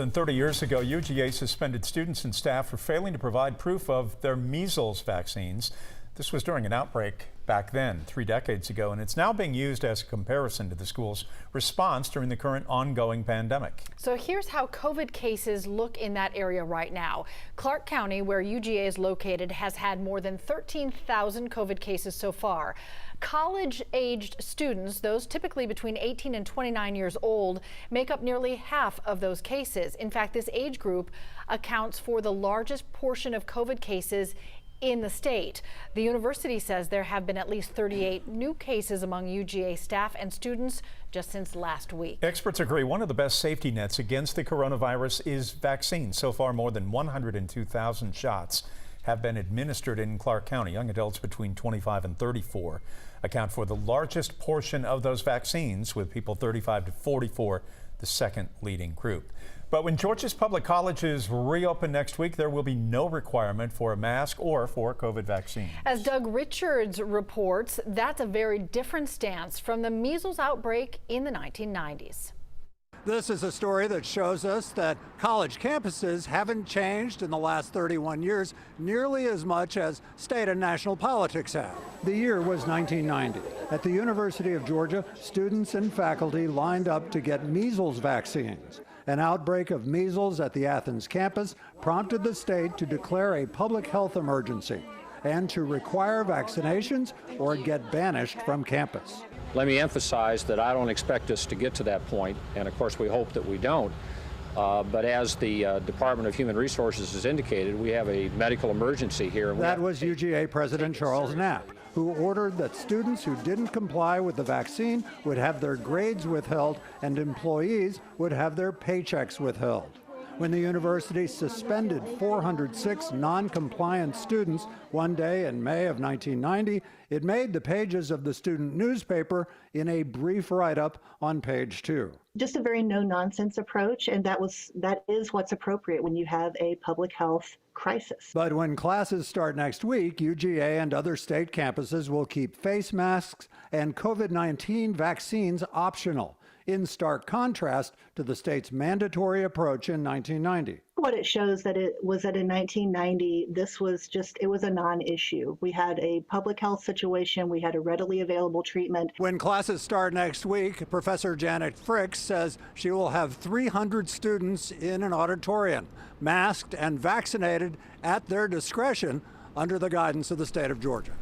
And 30 years ago, UGA suspended students and staff for failing to provide proof of their measles vaccines. This was during an outbreak back then, 3 decades ago, and it's now being used as a comparison to the school's response during the current ongoing pandemic. So here's how COVID cases look in that area right now. Clark County, where UGA is located, has had more than 13,000 COVID cases so far. College-aged students, those typically between 18 and 29 years old, make up nearly half of those cases. In fact, this age group accounts for the largest portion of COVID cases in the state. The university says there have been at least 38 new cases among UGA staff and students just since last week. Experts agree one of the best safety nets against the coronavirus is vaccines. So far, more than 102,000 shots have been administered in Clark County. Young adults between 25 and 34 account for the largest portion of those vaccines, with people 35 to 44 the second leading group. But when Georgia's public colleges reopen next week, there will be no requirement for a mask or for COVID vaccines. As Doug Richards reports, that's a very different stance from the measles outbreak in the 1990s. This is a story that shows us that college campuses haven't changed in the last 31 years nearly as much as state and national politics have. The year was 1990. At the University of Georgia, students and faculty lined up to get measles vaccines. An outbreak of measles at the Athens campus prompted the state to declare a public health emergency and to require vaccinations or get banished from campus. Let me emphasize that I don't expect us to get to that point, and of course we hope that we don't. But as the Department of Human Resources has indicated, we have a medical emergency here. That was UGA President Charles Knapp, who ordered that students who didn't comply with the vaccine would have their grades withheld and employees would have their paychecks withheld. When the university suspended 406 non-compliant students one day in May of 1990, it made the pages of the student newspaper in a brief write-up on page 2. Just a very no-nonsense approach, and that is what's appropriate when you have a public health crisis. But when classes start next week, UGA and other state campuses will keep face masks and COVID-19 vaccines optional, in stark contrast to the state's mandatory approach in 1990. What it shows that it was that in 1990, it was a non-issue. We had a public health situation. We had a readily available treatment. When classes start next week, Professor Janet Fricks says she will have 300 students in an auditorium, masked and vaccinated at their discretion under the guidance of the state of Georgia.